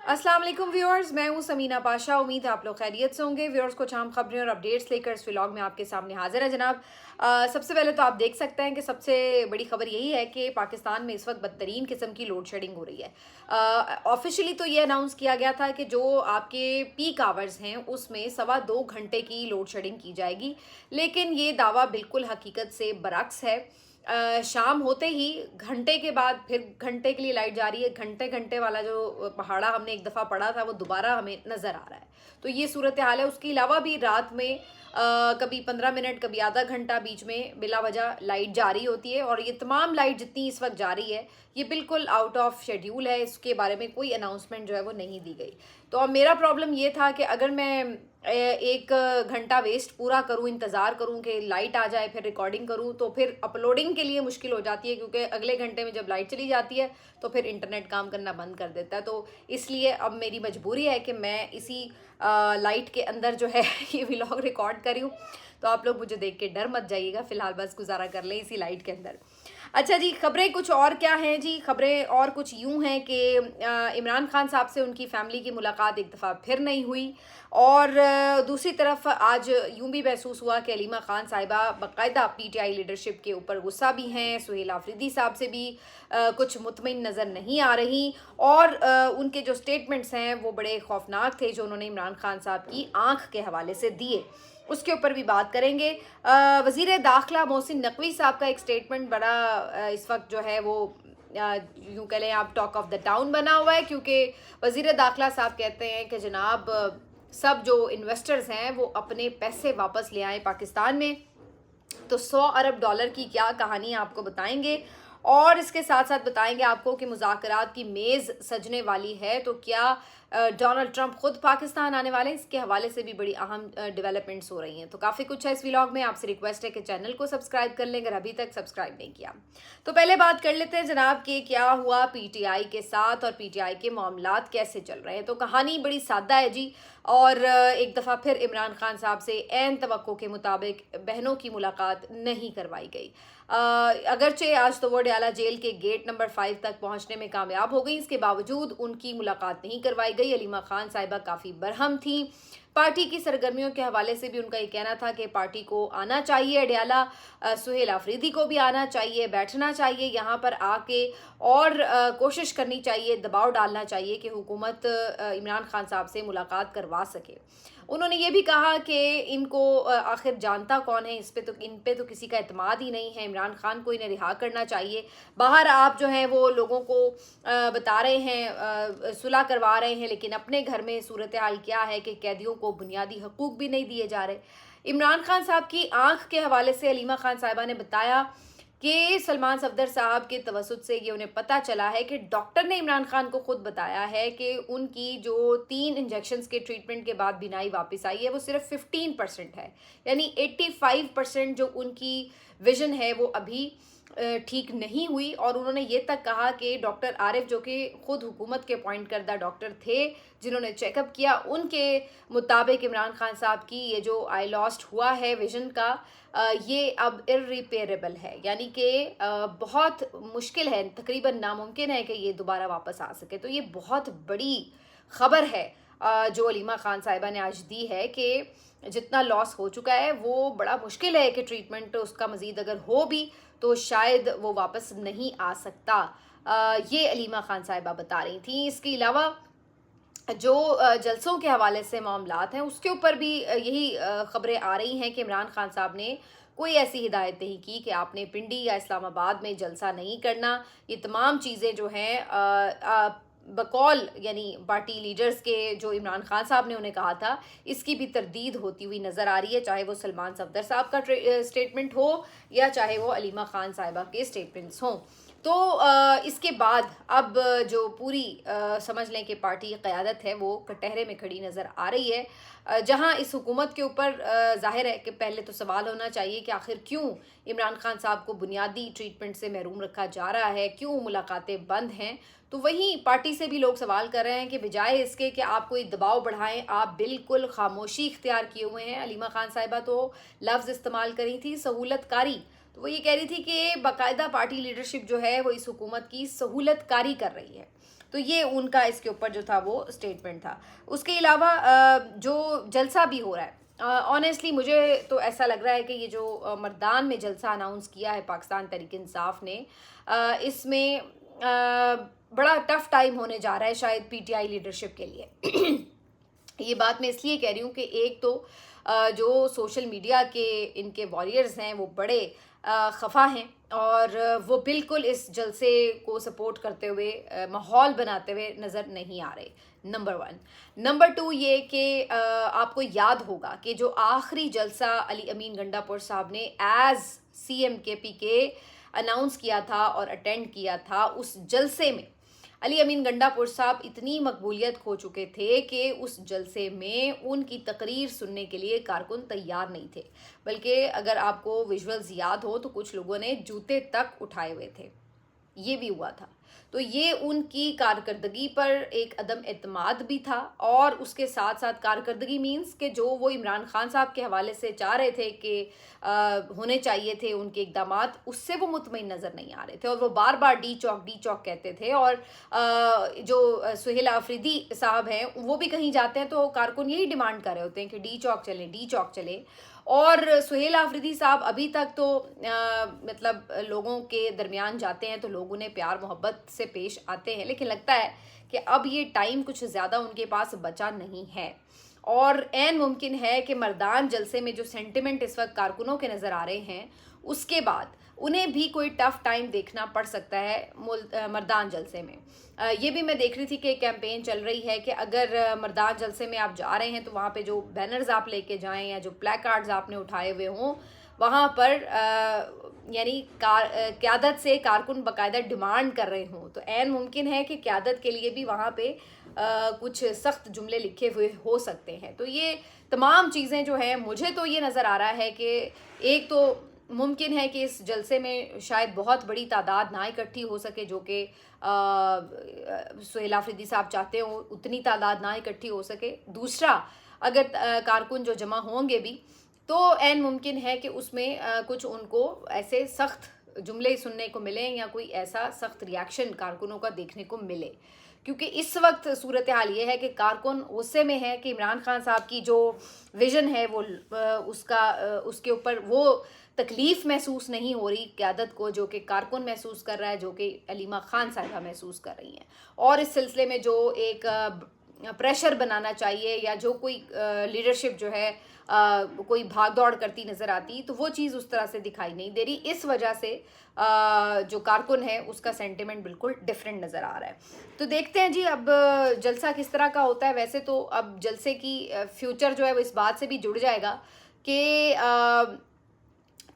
अस्सलाम वालेकुम व्यूअर्स, मैं हूं समीना पाशा। उम्मीद है आप लोग खैरियत से होंगे। व्यूअर्स, कुछ अहम खबरें और अपडेट्स लेकर इस व्लॉग में आपके सामने हाजिर है जनाब। सबसे पहले तो आप देख सकते हैं कि सबसे बड़ी खबर यही है कि पाकिस्तान में इस वक्त बदतरीन किस्म की लोड शेडिंग हो रही है। ऑफिशियली तो ये अनाउंस किया गया था कि जो आपके पीक आवर्स हैं उसमें 2.25 घंटे की लोड शेडिंग की जाएगी, लेकिन ये दावा बिल्कुल हकीकत से बरअक्स है। शाम होते ही घंटे के बाद फिर घंटे के लिए लाइट जा रही है। घंटे घंटे वाला जो पहाड़ा हमने एक दफ़ा पढ़ा था वो दोबारा हमें नज़र आ रहा है। तो ये सूरत हाल है। उसके अलावा भी रात में कभी 15 मिनट कभी आधा घंटा बीच में बिला वजह लाइट जारी होती है, और ये तमाम लाइट जितनी इस वक्त जारी है ये बिल्कुल आउट ऑफ शेड्यूल है। इसके बारे में कोई अनाउंसमेंट जो है वो नहीं दी गई। तो अब मेरा प्रॉब्लम ये था कि अगर मैं एक घंटा वेस्ट पूरा करूं, इंतज़ार करूं कि लाइट आ जाए फिर रिकॉर्डिंग करूं, तो फिर अपलोडिंग के लिए मुश्किल हो जाती है, क्योंकि अगले घंटे में जब लाइट चली जाती है तो फिर इंटरनेट काम करना बंद कर देता है। तो इसलिए अब मेरी मजबूरी है कि मैं इसी लाइट के अंदर जो है ये व्लॉग रिकॉर्ड करी हूँ। तो आप लोग मुझे देख के डर मत जाइएगा, फ़िलहाल बस गुजारा कर लें इसी लाइट के अंदर। अच्छा जी, खबरें कुछ और क्या हैं जी। खबरें और कुछ यूं हैं कि इमरान खान साहब से उनकी फैमिली की मुलाकात एक दफ़ा फिर नहीं हुई, और दूसरी तरफ आज यूं भी महसूस हुआ कि अलीमा खान साहिबा बाकायदा पीटीआई लीडरशिप के ऊपर गुस्सा भी हैं। सुहेल आफरीदी साहब से भी कुछ मुतमिन नज़र नहीं आ रही, और उनके जो स्टेटमेंट्स हैं वो बड़े खौफनाक थे जो उन्होंने इमरान खान साहब की आंख के हवाले से दिए। उसके ऊपर भी बात करेंगे। वज़ीर दाखिला मोहसिन नकवी साहब का एक स्टेटमेंट बड़ा इस वक्त जो है वो यूँ कह लें आप टॉक ऑफ द टाउन बना हुआ है, क्योंकि वज़ीर दाखिला साहब कहते हैं कि जनाब सब जो इन्वेस्टर्स हैं वो अपने पैसे वापस ले आए पाकिस्तान में। तो 100 अरब डॉलर की क्या कहानी आपको बताएंगे, और इसके साथ साथ बताएंगे आपको कि मुज़ाकरात की मेज़ सजने वाली है। तो क्या डोनाल्ड ट्रंप खुद पाकिस्तान आने वाले हैं, इसके हवाले से भी बड़ी अहम डेवलपमेंट्स हो रही हैं। तो काफ़ी कुछ है इस व्लॉग में। आपसे रिक्वेस्ट है कि चैनल को सब्सक्राइब कर लें अगर अभी तक सब्सक्राइब नहीं किया। तो पहले बात कर लेते हैं जनाब कि क्या हुआ पीटीआई के साथ और पीटीआई के मामलात कैसे चल रहे हैं। तो कहानी बड़ी सादा है जी, और एक दफ़ा फिर इमरान खान साहब से ऐन तवक्को के मुताबिक बहनों की मुलाकात नहीं करवाई गई। अगरचे आज तो वो अडयाला जेल के गेट नंबर 5 तक पहुंचने में कामयाब हो गई, इसके बावजूद उनकी मुलाकात नहीं करवाई गई। अलीमा खान साहिबा काफ़ी बरहम थी। पार्टी की सरगर्मियों के हवाले से भी उनका ये कहना था कि पार्टी को आना चाहिए अडयाला, सुहेल आफरीदी को भी आना चाहिए, बैठना चाहिए यहाँ पर आके, और कोशिश करनी चाहिए, दबाव डालना चाहिए कि हुकूमत इमरान खान साहब से मुलाकात करवा सके। उन्होंने ये भी कहा कि इनको आखिर जानता कौन है, इन पे तो किसी का एतमाद ही नहीं है। इमरान खान को इन्हें रिहा करना चाहिए। बाहर आप जो हैं वो लोगों को बता रहे हैं, सुलह करवा रहे हैं, लेकिन अपने घर में सूरत हाल क्या है कि कैदियों को बुनियादी हकूक भी नहीं दिए जा रहे। इमरान खान साहब की आंख के हवाले से अलीमा खान साहिबा ने बताया कि सलमान सफदर साहब के तवसुत से ये उन्हें पता चला है कि डॉक्टर ने इमरान खान को खुद बताया है कि उनकी जो 3 इंजेक्शंस के ट्रीटमेंट के बाद बीनाई वापस आई है वो सिर्फ 15% है, यानी 85% जो उनकी विजन है वो अभी ठीक नहीं हुई। और उन्होंने ये तक कहा कि डॉक्टर आरिफ, जो कि खुद हुकूमत के अपॉइंट करदा डॉक्टर थे जिन्होंने चेकअप किया, उनके मुताबिक इमरान खान साहब की ये जो आई लॉस्ट हुआ है विजन का, ये अब इर्रिपेरेबल है, यानी कि बहुत मुश्किल है, तकरीबन नामुमकिन है कि ये दोबारा वापस आ सके। तो ये बहुत बड़ी खबर है जो अलीमा खान साहिबा ने आज दी है कि जितना लॉस हो चुका है वो बड़ा मुश्किल है कि ट्रीटमेंट उसका मज़ीद अगर हो भी तो शायद वो वापस नहीं आ सकता। ये अलीमा खान साहिबा बता रही थी। इसके अलावा जो जलसों के हवाले से मामलात हैं उसके ऊपर भी यही खबरें आ रही हैं कि इमरान खान साहब ने कोई ऐसी हिदायत नहीं की कि आपने पिंडी या इस्लामाबाद में जलसा नहीं करना। ये तमाम चीज़ें जो हैं बकौल यानी पार्टी लीडर्स के जो इमरान खान साहब ने उन्हें कहा था, इसकी भी तरदीद होती हुई नज़र आ रही है, चाहे वो सलमान सफदर साहब का स्टेटमेंट हो या चाहे वो अलीमा खान साहिबा के स्टेटमेंट्स हों। तो इसके बाद अब जो पूरी समझ लें कि पार्टी क़यादत है वो कटहरे में खड़ी नज़र आ रही है, जहां इस हुकूमत के ऊपर ज़ाहिर है कि पहले तो सवाल होना चाहिए कि आखिर क्यों इमरान खान साहब को बुनियादी ट्रीटमेंट से महरूम रखा जा रहा है, क्यों मुलाकातें बंद हैं। तो वहीं पार्टी से भी लोग सवाल कर रहे हैं कि बजाय इसके कि आप कोई दबाव बढ़ाएं, आप बिल्कुल खामोशी इख्तियार किए हुए हैं। अलीमा खान साहिबा तो लफ्ज़ इस्तेमाल करी थी सहूलतकारी, तो वो ये कह रही थी कि बाकायदा पार्टी लीडरशिप जो है वो इस हुकूमत की सहूलतकारी कर रही है। तो ये उनका इसके ऊपर जो था वो स्टेटमेंट था। उसके अलावा जो जलसा भी हो रहा है, ऑनेस्टली मुझे तो ऐसा लग रहा है कि ये जो मर्दान में जलसा अनाउंस किया है पाकिस्तान तहरीक इंसाफ ने, इसमें बड़ा टफ टाइम होने जा रहा है शायद पीटीआई लीडरशिप के लिए। ये बात मैं इसलिए कह रही हूँ कि एक तो जो सोशल मीडिया के इनके वॉरियर्स हैं वो बड़े खफा हैं और वो बिल्कुल इस जलसे को सपोर्ट करते हुए माहौल बनाते हुए नज़र नहीं आ रहे, नंबर 1। नंबर 2 ये कि आपको याद होगा कि जो आखिरी जलसा अली अमीन गंडापुर साहब ने एज CMKP के अनाउंस किया था और अटेंड किया था, उस जलसे में अली अमीन गंडापुर साहब इतनी मकबूलियत खो चुके थे कि उस जलसे में उनकी तकरीर सुनने के लिए कारकुन तैयार नहीं थे, बल्कि अगर आपको विजुअल्स याद हो तो कुछ लोगों ने जूते तक उठाए हुए थे, ये भी हुआ था। तो ये उनकी कारकर्दगी पर एक अदम एतमाद भी था और उसके साथ साथ कारकर्दगी मीन्स कि जो वो इमरान खान साहब के हवाले से चाह रहे थे कि होने चाहिए थे उनके इक़दामात, उससे वो मुतमईन नज़र नहीं आ रहे थे और वो बार बार डी चौक कहते थे। और जो सुहेल आफरीदी साहब हैं वो भी कहीं जाते हैं तो कारकुन यही डिमांड कर रहे होते हैं कि डी चौक चलें। और सुहेल आफरीदी साहब अभी तक तो मतलब लोगों के दरमियान जाते हैं तो लोग उन्हें प्यार मोहब्बत से पेश आते हैं, लेकिन लगता है कि अब ये टाइम कुछ ज़्यादा उनके पास बचा नहीं है और ऐन मुमकिन है कि मर्दान जलसे में जो सेंटिमेंट इस वक्त कारकुनों के नज़र आ रहे हैं उसके बाद उन्हें भी कोई टफ टाइम देखना पड़ सकता है मर्दान जलसे में। ये भी मैं देख रही थी कि कैंपेन चल रही है कि अगर मर्दान जलसे में आप जा रहे हैं तो वहाँ पे जो बैनर्स आप लेके जाएं या जो प्ले कार्ड्स आपने उठाए हुए हों वहाँ पर यानी क़यादत से कारकुन बाकायदा डिमांड कर रहे हों, तो ऐन मुमकिन है कि क़यादत के लिए भी वहाँ पे कुछ सख्त जुमले लिखे हुए हो सकते हैं। तो ये तमाम चीज़ें जो हैं, मुझे तो ये नज़र आ रहा है कि एक तो मुमकिन है कि इस जलसे में शायद बहुत बड़ी तादाद ना इकट्ठी हो सके, जो कि सुहेल आफरीदी साहब चाहते हो उतनी तादाद ना इकट्ठी हो सके। दूसरा, अगर कारकुन जो जमा होंगे भी तो ऐन मुमकिन है कि उसमें कुछ उनको ऐसे सख्त जुमले सुनने को मिलें या कोई ऐसा सख्त रिएक्शन कारकुनों का देखने को मिले, क्योंकि इस वक्त सूरत हाल ये है कि कारकुन गुस्से में है कि इमरान खान साहब की जो विज़न है वो उसके ऊपर वो तकलीफ़ महसूस नहीं हो रही क़यादत को, जो कि कारकुन महसूस कर रहा है, जो कि अलीमा खान साहिबा महसूस कर रही हैं। और इस सिलसिले में जो एक प्रेशर बनाना चाहिए या जो कोई लीडरशिप जो है कोई भाग दौड़ करती नज़र आती, तो वो चीज़ उस तरह से दिखाई नहीं दे रही। इस वजह से जो कारकुन है उसका सेंटिमेंट बिल्कुल डिफरेंट नज़र आ रहा है। तो देखते हैं जी अब जलसा किस तरह का होता है। वैसे तो अब जलसे की फ्यूचर जो है वो इस बात से भी जुड़ जाएगा कि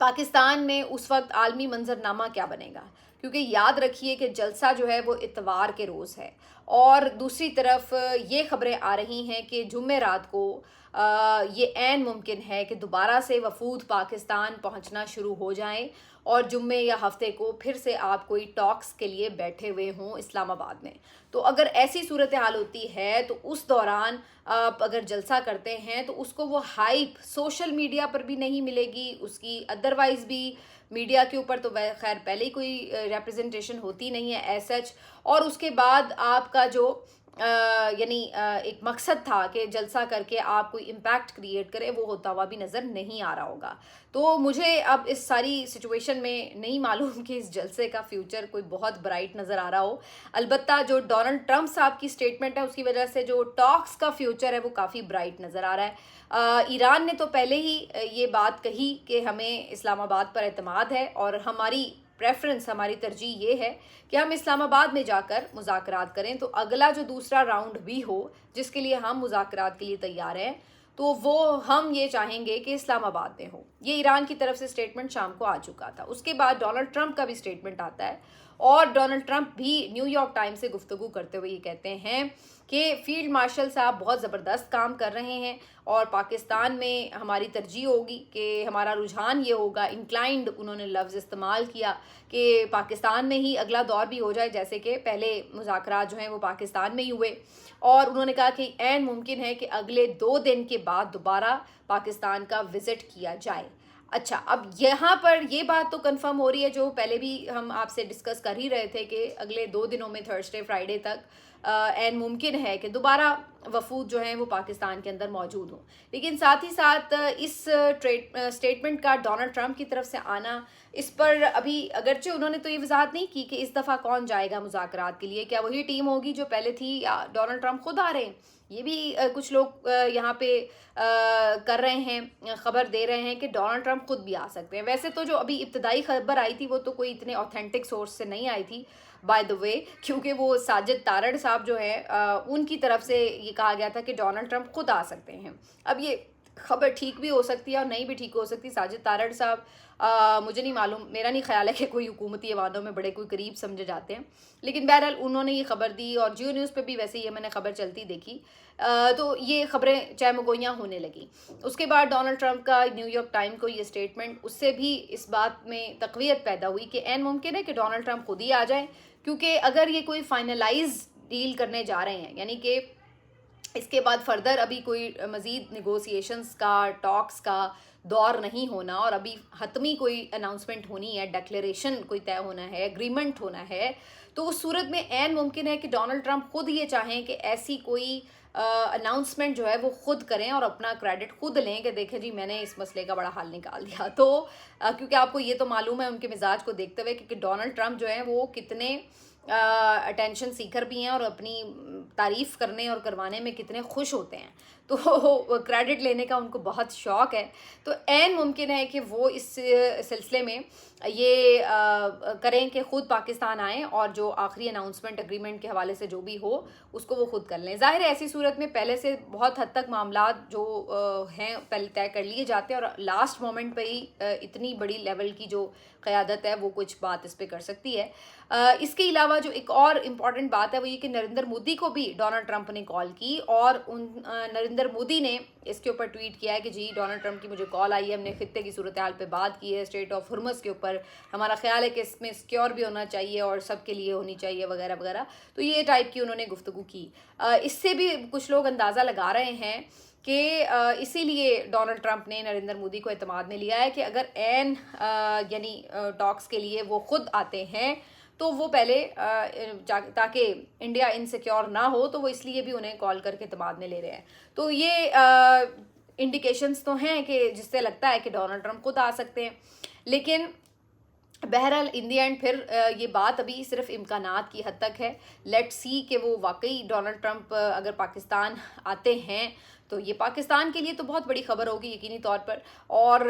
पाकिस्तान में उस वक्त आलमी मंजरनामा क्या बनेगा, क्योंकि याद रखिए कि जलसा जो है वो इतवार के रोज़ है और दूसरी तरफ ये खबरें आ रही हैं कि जुमेरात को ये ऐन मुमकिन है कि दोबारा से वफूद पाकिस्तान पहुंचना शुरू हो जाएं और जुम्मे या हफ्ते को फिर से आप कोई टॉक्स के लिए बैठे हुए हों इस्लामाबाद में। तो अगर ऐसी सूरत हाल होती है तो उस दौरान आप अगर जलसा करते हैं तो उसको वो हाइप सोशल मीडिया पर भी नहीं मिलेगी, उसकी अदरवाइज़ भी मीडिया के ऊपर तो खैर पहले ही कोई रिप्रेजेंटेशन होती नहीं है एज सच। और उसके बाद आपका जो यानी एक मकसद था कि जलसा करके आप कोई इम्पैक्ट क्रिएट करें, वो होता हुआ भी नज़र नहीं आ रहा होगा। तो मुझे अब इस सारी सिचुएशन में नहीं मालूम कि इस जलसे का फ्यूचर कोई बहुत ब्राइट नज़र आ रहा हो। अलबत्ता जो डोनाल्ड ट्रंप साहब की स्टेटमेंट है उसकी वजह से जो टॉक्स का फ्यूचर है वो काफ़ी ब्राइट नज़र आ रहा है। ईरान ने तो पहले ही ये बात कही कि हमें इस्लामाबाद पर एतमाद है और हमारी प्रेफरेंस, हमारी तरजीह ये है कि हम इस्लामाबाद में जाकर मुज़ाकरात करें। तो अगला जो दूसरा राउंड भी हो जिसके लिए हम मुज़ाकरात के लिए तैयार हैं, तो वो हम ये चाहेंगे कि इस्लामाबाद में हो। ये ईरान की तरफ से स्टेटमेंट शाम को आ चुका था। उसके बाद डोनाल्ड ट्रंप का भी स्टेटमेंट आता है और डोनाल्ड ट्रंप भी न्यूयॉर्क टाइम्स से गुफ्तगू करते हुए ये कहते हैं कि फील्ड मार्शल साहब बहुत ज़बरदस्त काम कर रहे हैं और पाकिस्तान में हमारी तरजीह होगी कि हमारा रुझान ये होगा, इंक्लाइंड उन्होंने लफ्ज़ इस्तेमाल किया कि पाकिस्तान में ही अगला दौर भी हो जाए, जैसे कि पहले मुज़ाकरात जो हैं वो पाकिस्तान में ही हुए। और उन्होंने कहा कि ऐन मुमकिन है कि अगले 2 दिन के बाद दोबारा पाकिस्तान का विज़िट किया जाए। अच्छा, अब यहाँ पर ये बात तो कंफर्म हो रही है जो पहले भी हम आपसे डिस्कस कर ही रहे थे कि अगले 2 दिनों में थर्सडे फ्राइडे तक एन मुमकिन है कि दोबारा वफूद जो हैं वो पाकिस्तान के अंदर मौजूद हों। लेकिन साथ ही साथ इस स्टेटमेंट का डोनाल्ड ट्रंप की तरफ से आना, इस पर अभी अगरचे उन्होंने तो ये वजाहत नहीं की कि इस दफ़ा कौन जाएगा मुज़ाकरात के लिए, क्या वही टीम होगी जो पहले थी या डोनाल्ड ट्रंप खुद आ रहे हैं। ये भी कुछ लोग यहाँ पे कर रहे हैं, खबर दे रहे हैं कि डोनाल्ड ट्रंप खुद भी आ सकते हैं। वैसे तो जो अभी इब्तदाई खबर आई थी वो तो कोई इतने ऑथेंटिक सोर्स से नहीं आई थी बाय द वे, क्योंकि वो साजिद तारड़ साहब जो है उनकी तरफ से ये कहा गया था कि डोनाल्ड ट्रंप खुद आ सकते हैं। अब ये खबर ठीक भी हो सकती है और नहीं भी ठीक हो सकती। साजिद तारड़ साहब मुझे नहीं मालूम, मेरा नहीं ख्याल है कि कोई हुकूमती वादों में बड़े कोई करीब समझे जाते हैं, लेकिन बहरहाल उन्होंने ये खबर दी और जियो न्यूज़ पे भी वैसे ये मैंने खबर चलती देखी। तो ये खबरें चहमगोइयाँ होने लगी। उसके बाद डोनाल्ड ट्रंप का न्यूयॉर्क टाइम को ये स्टेटमेंट, उससे भी इस बात में तक़वियत पैदा हुई कि ऐन मुमकिन है कि डोनाल्ड ट्रंप खुद ही आ जाए, क्योंकि अगर ये कोई फाइनलाइज डील करने जा रहे हैं, यानी कि इसके बाद फर्दर अभी कोई मज़ीद निगोसिएशंस का, टॉक्स का दौर नहीं होना और अभी हतमी कोई अनाउंसमेंट होनी है, डिक्लेरेशन कोई तय होना है, एग्रीमेंट होना है, तो उस सूरत में ऐन मुमकिन है कि डोनाल्ड ट्रंप खुद ये चाहें कि ऐसी कोई अनाउंसमेंट जो है वो खुद करें और अपना क्रेडिट खुद लें कि देखें जी मैंने इस मसले का बड़ा हल निकाल दिया। तो क्योंकि आपको ये तो मालूम है उनके मिजाज को देखते हुए कि डोनाल्ड ट्रंप जो है वो कितने अटेंशन सीकर भी हैं और अपनी तारीफ़ करने और करवाने में कितने खुश होते हैं, तो क्रेडिट लेने का उनको बहुत शौक़ है। तो ऐन मुमकिन है कि वो इस सिलसिले में ये करें कि ख़ुद पाकिस्तान आएँ और जो आखिरी अनाउंसमेंट एग्रीमेंट के हवाले से जो भी हो उसको वो खुद कर लें। ज़ाहिर है ऐसी सूरत में पहले से बहुत हद तक मामलात जो हैं पहले तय कर लिए जाते हैं और लास्ट मोमेंट पे ही इतनी बड़ी लेवल की जो क़यादत है वो कुछ बात इस पर कर सकती है। इसके अलावा जो एक और इम्पॉर्टेंट बात है वो ये कि नरेंद्र मोदी को भी डोनाल्ड ट्रंप ने कॉल की और नरेंद्र मोदी ने इसके ऊपर ट्वीट किया है कि जी डोनाल्ड ट्रंप की मुझे कॉल आई है, हमने खित्ते की सूरत हाल पे बात की है, स्ट्रेट ऑफ हुर्मुज़ के ऊपर हमारा ख्याल है कि इसमें सिक्योर भी होना चाहिए और सबके लिए होनी चाहिए वगैरह वगैरह। तो ये टाइप की उन्होंने गुफ्तगू की। इससे भी कुछ लोग अंदाज़ा लगा रहे हैं कि इसीलिए डोनाल्ड ट्रंप ने नरेंद्र मोदी को एतमाद में लिया है कि अगर ऐन यानी टॉक्स के लिए वो खुद आते हैं तो वो पहले ताकि इंडिया इनसिक्योर ना हो, तो वो इसलिए भी उन्हें कॉल करके एतमाद में ले रहे हैं। तो ये इंडिकेशंस तो हैं कि जिससे लगता है कि डोनाल्ड ट्रंप खुद आ सकते हैं, लेकिन बहरहाल इन दी एंड फिर ये बात अभी सिर्फ इम्कानात की हद तक है। लेट्स सी कि वो वाकई डोनाल्ड ट्रंप अगर पाकिस्तान आते हैं तो ये पाकिस्तान के लिए तो बहुत बड़ी खबर होगी यकीनी तौर पर, और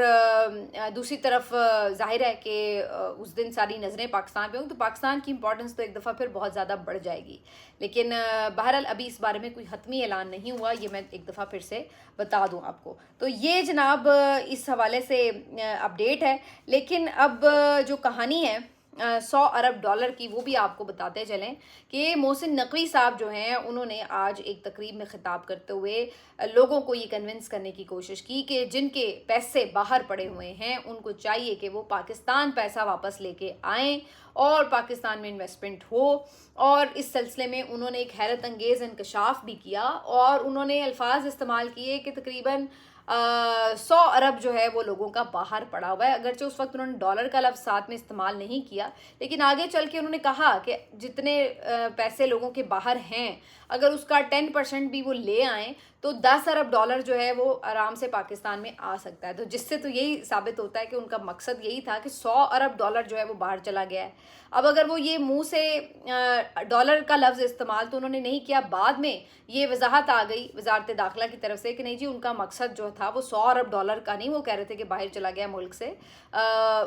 दूसरी तरफ जाहिर है कि उस दिन सारी नज़रें पाकिस्तान पे होंगी तो पाकिस्तान की इंपॉर्टेंस तो एक दफ़ा फिर बहुत ज़्यादा बढ़ जाएगी। लेकिन बहरहाल अभी इस बारे में कोई हतमी ऐलान नहीं हुआ, ये मैं एक दफ़ा फिर से बता दूं आपको। तो ये जनाब इस हवाले से अपडेट है। लेकिन अब जो कहानी है 100 अरब डॉलर की, वो भी आपको बताते चलें कि मोहसिन नकवी साहब जो हैं उन्होंने आज एक तकरीब में ख़िताब करते हुए लोगों को ये कन्विंस करने की कोशिश की कि जिनके पैसे बाहर पड़े हुए हैं उनको चाहिए कि वो पाकिस्तान पैसा वापस लेके आएँ और पाकिस्तान में इन्वेस्टमेंट हो। और इस सिलसिले में उन्होंने एक हैरत अंगेज़ इंकशाफ भी किया और उन्होंने अल्फाज इस्तेमाल किए कि तकरीबन 100 अरब जो है वो लोगों का बाहर पड़ा हुआ है। अगरचे उस वक्त उन्होंने डॉलर का लफ्ज़ साथ में इस्तेमाल नहीं किया, लेकिन आगे चल के उन्होंने कहा कि जितने पैसे लोगों के बाहर हैं अगर उसका 10% भी वो ले आएँ तो 10 अरब डॉलर जो है वो आराम से पाकिस्तान में आ सकता है। तो जिससे तो यही साबित होता है कि उनका मकसद यही था कि 100 अरब डॉलर जो है वो बाहर चला गया है। अब अगर वो ये मुंह से डॉलर का लफ्ज़ इस्तेमाल तो उन्होंने नहीं किया, बाद में ये वजाहत आ गई वजारत दाखिला की तरफ से कि नहीं जी उनका मकसद जो था वो 100 अरब डॉलर का नहीं, वो कह रहे थे कि बाहर चला गया मुल्क से,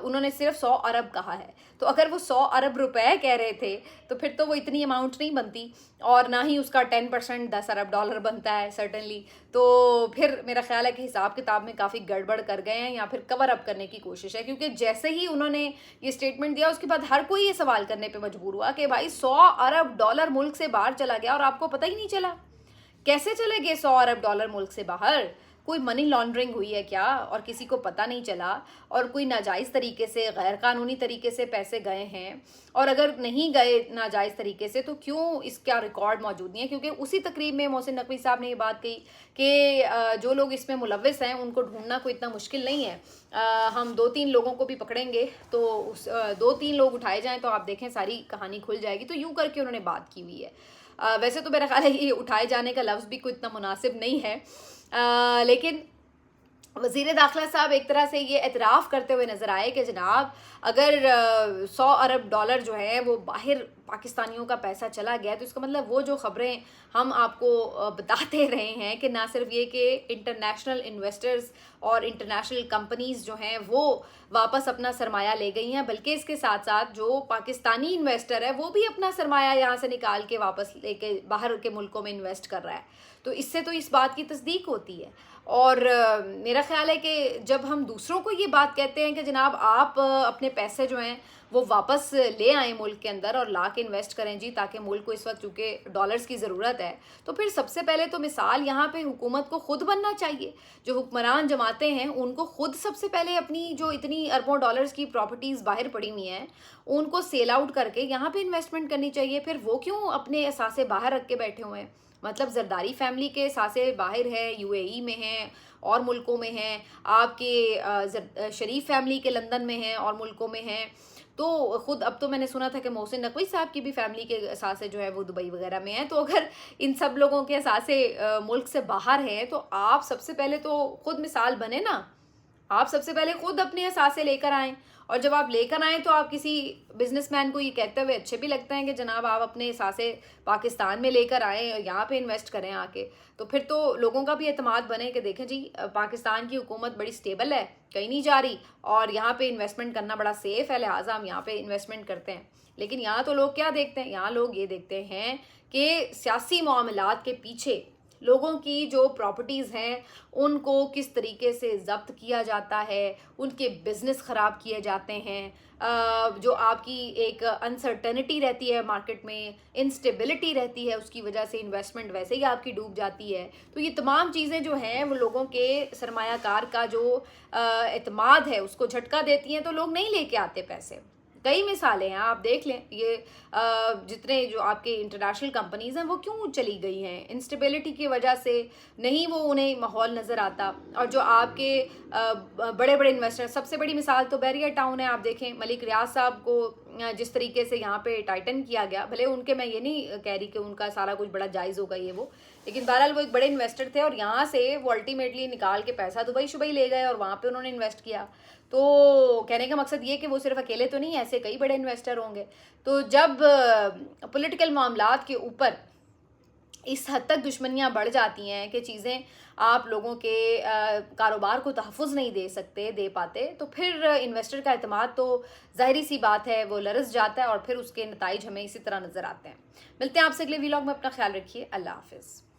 उन्होंने सिर्फ 100 अरब कहा है। तो अगर वो 100 अरब रुपए कह रहे थे तो फिर तो वो इतनी अमाउंट नहीं बनती और ना ही उसका 10% 10 अरब डॉलर बनता है सर्टनली। तो फिर मेरा ख्याल है कि हिसाब किताब में काफ़ी गड़बड़ कर गए हैं या फिर कवर अप करने की कोशिश है, क्योंकि जैसे ही उन्होंने ये स्टेटमेंट दिया उसके बाद हर कोई ये सवाल करने पे मजबूर हुआ कि भाई 100 अरब डॉलर मुल्क से बाहर चला गया और आपको पता ही नहीं चला। कैसे चले गए 100 अरब डॉलर मुल्क से बाहर? कोई मनी लॉन्ड्रिंग हुई है क्या और किसी को पता नहीं चला और कोई नाजायज़ तरीके से, गैर कानूनी तरीके से पैसे गए हैं? और अगर नहीं गए नाजायज़ तरीके से तो क्यों इसका रिकॉर्ड मौजूद नहीं है? क्योंकि उसी तकरीब में मोहसिन नकवी साहब ने ये बात कही कि जो लोग इसमें मुलव्विस हैं उनको ढूंढना कोई इतना मुश्किल नहीं है। हम 2-3 लोगों को भी पकड़ेंगे तो उस 2-3 लोग उठाए जाएँ तो आप देखें सारी कहानी खुल जाएगी। तो यूँ करके उन्होंने बात की हुई है। वैसे तो मेरा ख्याल है ये उठाए जाने का लफ्ज़ भी कोई इतना मुनासिब नहीं है, लेकिन वज़ीर दाखिला साहब एक तरह से ये एतराफ़ करते हुए नज़र आए कि जनाब अगर 100 अरब डॉलर जो है वो बाहर पाकिस्तानियों का पैसा चला गया, तो इसका मतलब वो जो ख़बरें हम आपको बताते रहे हैं कि ना सिर्फ ये कि इंटरनेशनल इन्वेस्टर्स और इंटरनेशनल कंपनीज़ जो हैं वो वापस अपना सरमाया ले गई हैं, बल्कि इसके साथ साथ जो पाकिस्तानी इन्वेस्टर है वो भी अपना सरमाया यहाँ से निकाल के वापस लेके बाहर के मुल्कों में इन्वेस्ट कर रहा है। तो इससे तो इस बात की तस्दीक होती है। और मेरा ख्याल है कि जब हम दूसरों को ये बात कहते हैं कि जनाब आप अपने पैसे जो हैं वो वापस ले आएँ मुल्क के अंदर और ला के इन्वेस्ट करें जी, ताकि मुल्क को इस वक्त चूँकि डॉलर्स की ज़रूरत है, तो फिर सबसे पहले तो मिसाल यहाँ पे हुकूमत को खुद बनना चाहिए। जो हुक्मरान जमातें हैं उनको खुद सबसे पहले अपनी जो इतनी अरबों डॉलर्स की प्रॉपर्टीज़ बाहर पड़ी हुई हैं उनको सेल आउट करके यहाँ पे इन्वेस्टमेंट करनी चाहिए। फिर वो क्यों अपने असासे बाहर रख के बैठे हुए हैं? मतलब जरदारी फैमिली के सासे बाहर है, यूएई में हैं और मुल्कों में हैं, आपके शरीफ फैमिली के लंदन में हैं और मुल्कों में हैं। तो ख़ुद अब तो मैंने सुना था कि मोहसिन नकवी साहब की भी फैमिली के सासे जो है वो दुबई वगैरह में हैं। तो अगर इन सब लोगों के सासे मुल्क से बाहर हैं तो आप सबसे पहले तो ख़ुद मिसाल बने ना, आप सबसे पहले खुद अपने असासे लेकर आएँ। और जब आप लेकर आएँ तो आप किसी बिजनेसमैन को ये कहते हुए अच्छे भी लगते हैं कि जनाब आप अपने असासे पाकिस्तान में लेकर आएँ और यहाँ पे इन्वेस्ट करें आके, तो फिर तो लोगों का भी एतमाद बने कि देखें जी पाकिस्तान की हुकूमत बड़ी स्टेबल है, कहीं नहीं जा रही और यहाँ पे इन्वेस्टमेंट करना बड़ा सेफ़ है, लिहाजा हम यहाँ पे इन्वेस्टमेंट करते हैं। लेकिन यहाँ तो लोग क्या देखते हैं, यहाँ लोग ये देखते हैं कि सियासी मामलात के पीछे लोगों की जो प्रॉपर्टीज़ हैं उनको किस तरीके से ज़ब्त किया जाता है, उनके बिज़नेस ख़राब किए जाते हैं, जो आपकी एक अनसर्टेनिटी रहती है मार्केट में, इंस्टेबिलिटी रहती है, उसकी वजह से इन्वेस्टमेंट वैसे ही आपकी डूब जाती है। तो ये तमाम चीज़ें जो हैं वो लोगों के सरमायाकार का जो एतमाद है उसको झटका देती हैं, तो लोग नहीं लेके आते पैसे। कई मिसालें हैं, आप देख लें, ये जितने जो आपके इंटरनेशनल कंपनीज़ हैं वो क्यों चली गई हैं, इंस्टेबिलिटी की वजह से नहीं वो उन्हें माहौल नज़र आता। और जो आपके बड़े बड़े इन्वेस्टर, सबसे बड़ी मिसाल तो बैरियर टाउन है। आप देखें मलिक रियाज साहब को जिस तरीके से यहाँ पे टाइटन किया गया, भले उनके, मैं ये नहीं कह रही कि उनका सारा कुछ बड़ा जायज़ होगा ये वो, लेकिन बहरहाल वो एक बड़े इन्वेस्टर थे और यहाँ से वो अल्टीमेटली निकाल के पैसा दुबई शुबई ले गए और वहाँ पे उन्होंने इन्वेस्ट किया। तो कहने का मकसद ये कि वो सिर्फ अकेले तो नहीं, ऐसे कई बड़े इन्वेस्टर होंगे। तो जब पॉलिटिकल मामलात के ऊपर इस हद तक दुश्मनियाँ बढ़ जाती हैं कि चीज़ें आप लोगों के कारोबार को तहफ़्फ़ुज़ नहीं दे पाते, तो फिर इन्वेस्टर का एतमाद तो ज़ाहिरी सी बात है वो लरस जाता है और फिर उसके नताइज हमें इसी तरह नज़र आते हैं। मिलते हैं आपसे अगले व्लॉग में, अपना ख्याल रखिए, अल्लाह हाफ़िज़।